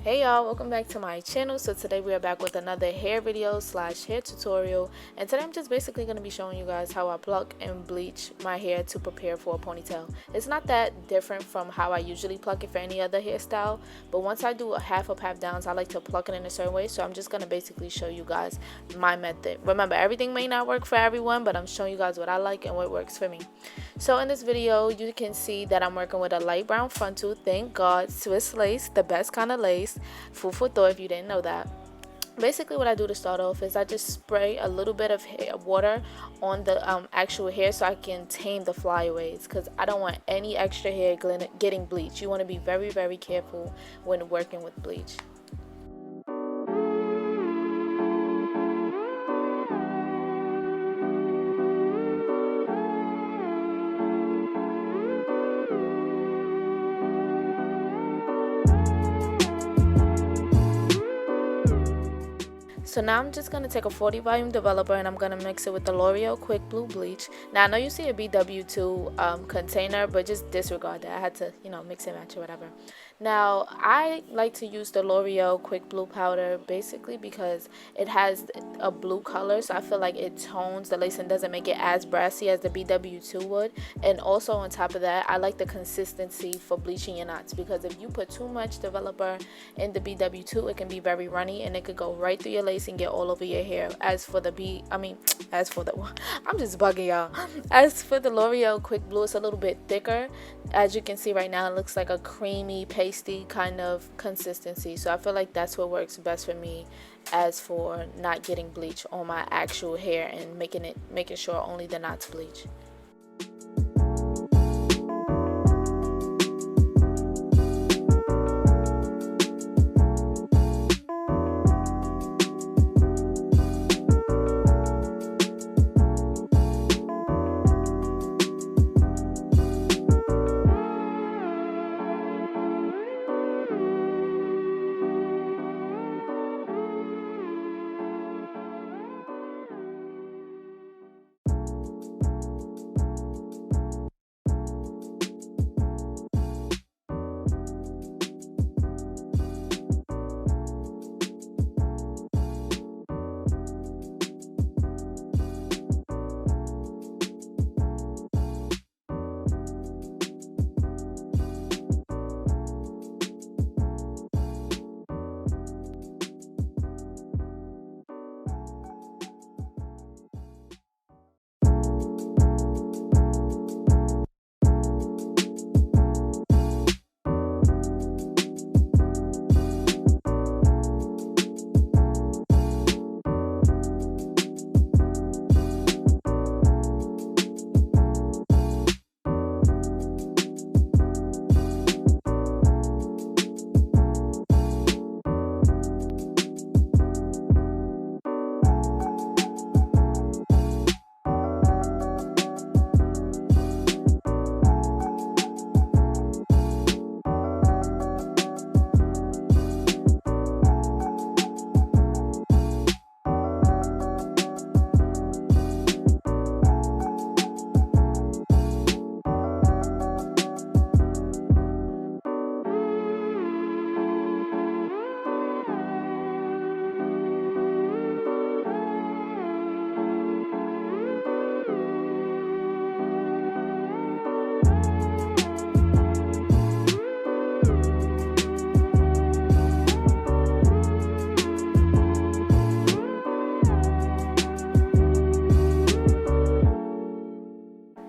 Hey y'all, welcome back to my channel. So today we are back with another hair video slash hair tutorial, and today I'm just basically going to be showing you guys how I pluck and bleach my hair to prepare for a ponytail. It's not that different from how I usually pluck it for any other hairstyle, but once I do a half up, half downs, I like to pluck it in a certain way. So I'm just going to basically show you guys my method. Remember, everything may not work for everyone, but I'm showing you guys what I like and what works for me. So in this video you can see that I'm working with a light brown frontal, thank God, Swiss lace, the best kind of lace. Food for thought if you didn't know that. Basically what I do to start off is I just spray a little bit of water on the actual hair so I can tame the flyaways, because I don't want any extra hair getting bleached. You want to be very, very careful when working with bleach. So now I'm just going to take a 40 volume developer and I'm going to mix it with the L'Oreal Quick Blue Bleach. Now I know you see a BW2 container, but just disregard that. I had to, mix and match or whatever. Now I like to use the L'Oreal Quick Blue powder basically because it has a blue color, so I feel like it tones the lace and doesn't make it as brassy as the BW2 would. And also on top of that, I like the consistency for bleaching your knots, because if you put too much developer in the BW2, it can be very runny and it could go right through your lace and get all over your hair. As for the I'm just bugging y'all. As for the L'Oreal Quick Blue, it's a little bit thicker. As you can see right now, it looks like a creamy, pasty kind of consistency. So I feel like that's what works best for me as for not getting bleach on my actual hair and making sure only the knots bleach.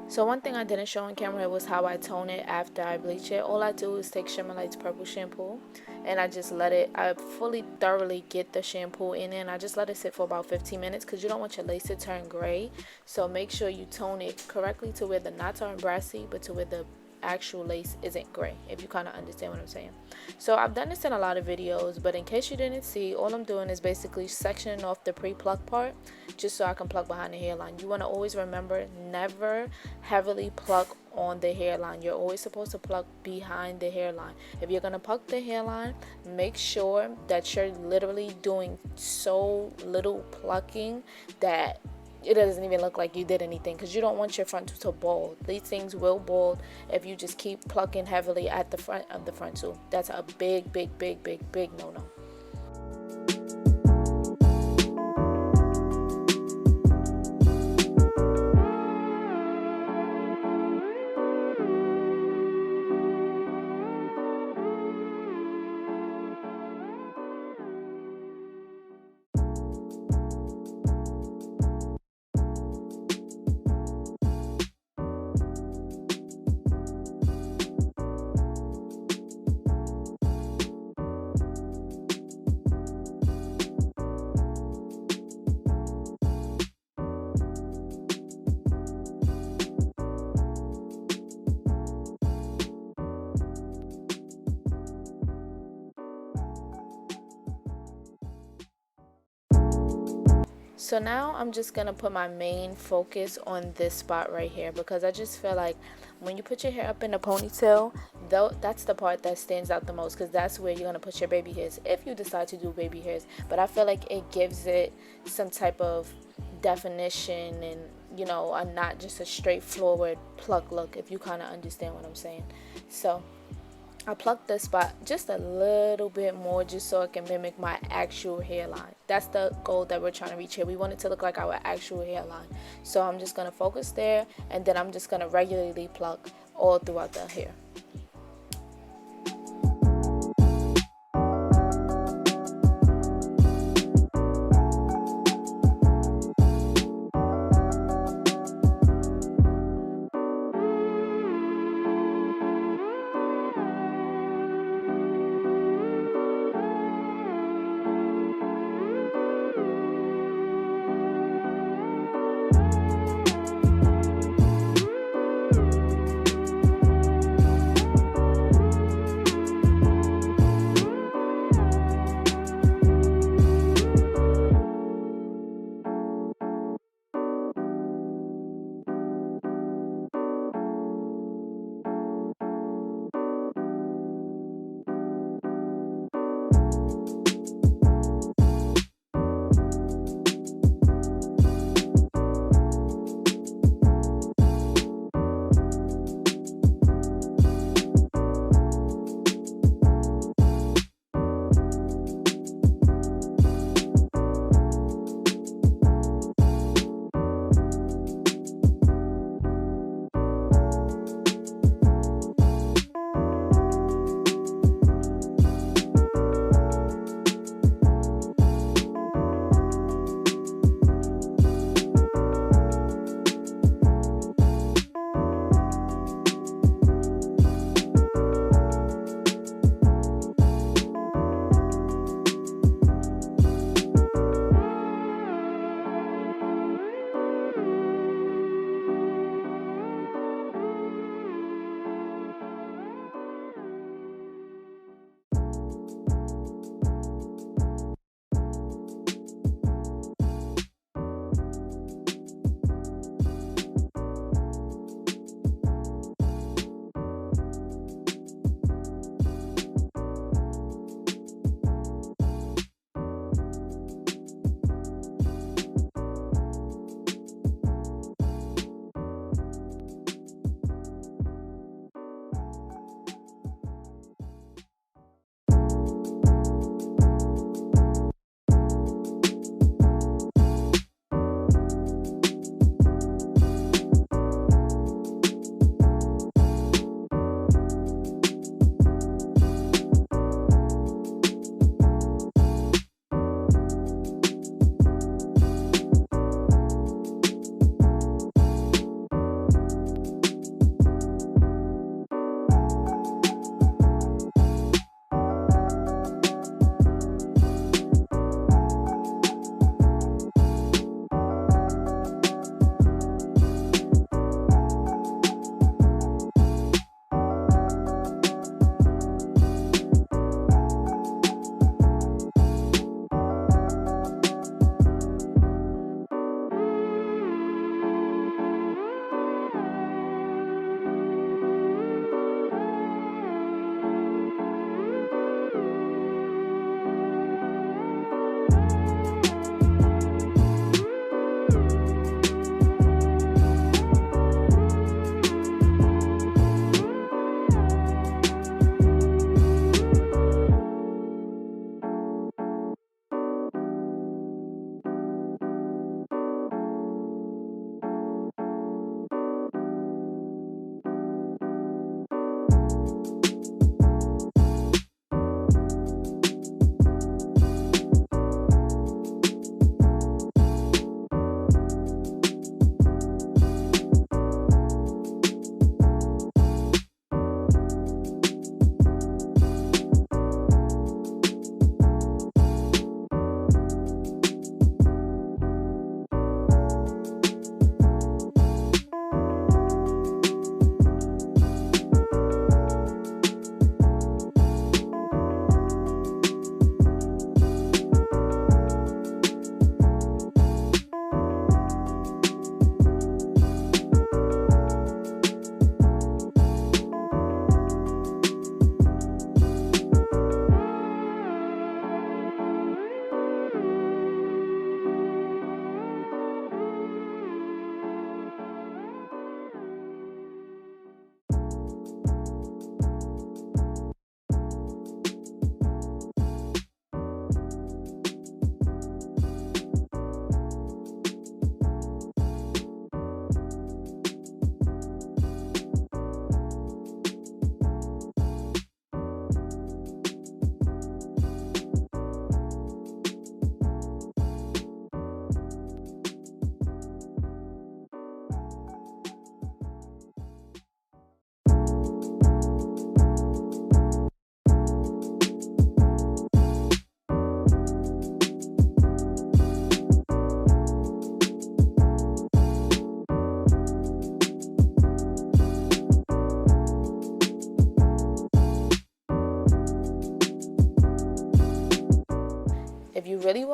So one thing I didn't show on camera was how I tone it after I bleach it. All I do is take Shimmer Lights purple shampoo and I just I fully thoroughly get the shampoo in it, and I just let it sit for about 15 minutes because you don't want your lace to turn gray. So make sure you tone it correctly to where the knots aren't brassy, but to where the actual lace isn't gray, if you kind of understand what I'm saying. So I've done this in a lot of videos, but in case you didn't see, all I'm doing is basically sectioning off the pre-pluck part just so I can pluck behind the hairline. You want to always remember, never heavily pluck on the hairline. You're always supposed to pluck behind the hairline. If you're going to pluck the hairline, make sure that you're literally doing so little plucking that it doesn't even look like you did anything, because you don't want your frontal to bald. These things will bald if you just keep plucking heavily at the front of the frontal. That's a big no-no. So now I'm just going to put my main focus on this spot right here, because I just feel like when you put your hair up in a ponytail, though, that's the part that stands out the most, because that's where you're going to put your baby hairs if you decide to do baby hairs. But I feel like it gives it some type of definition and, you know, not just a straightforward pluck look, if you kind of understand what I'm saying. So I plucked this spot just a little bit more, just so it can mimic my actual hairline. That's the goal that we're trying to reach here. We want it to look like our actual hairline. So I'm just going to focus there, and then I'm just going to regularly pluck all throughout the hair.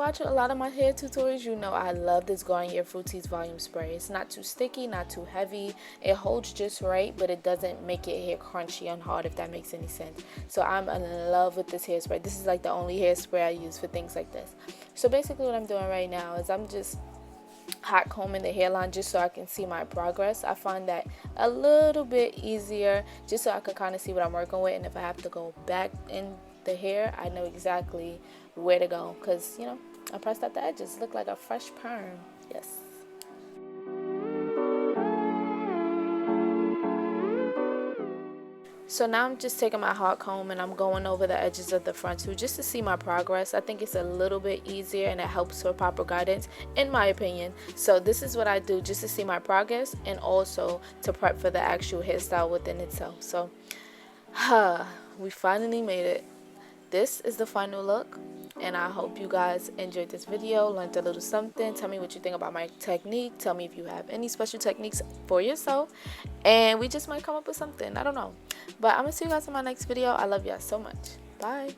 watch a lot of my hair tutorials, you know I love this Garnier Fructis Volume Spray. It's not too sticky, not too heavy. It holds just right, but it doesn't make your hair crunchy and hard, if that makes any sense. So I'm in love with this hairspray. This is like the only hairspray I use for things like this. So basically what I'm doing right now is I'm just hot combing the hairline just so I can see my progress. I find that a little bit easier just so I can kind of see what I'm working with, and if I have to go back in the hair, I know exactly where to go, because you know I pressed out the edges, look like a fresh perm. Yes. So now I'm just taking my hot comb and I'm going over the edges of the frontal just to see my progress. I think it's a little bit easier and it helps for proper guidance, in my opinion. So this is what I do just to see my progress and also to prep for the actual hairstyle within itself. So we finally made it. This is the final look, and I hope you guys enjoyed this video, learned a little something. Tell me what you think about my technique. Tell me if you have any special techniques for yourself, and we just might come up with something. I don't know, but I'm gonna see you guys in my next video. I love y'all so much. Bye.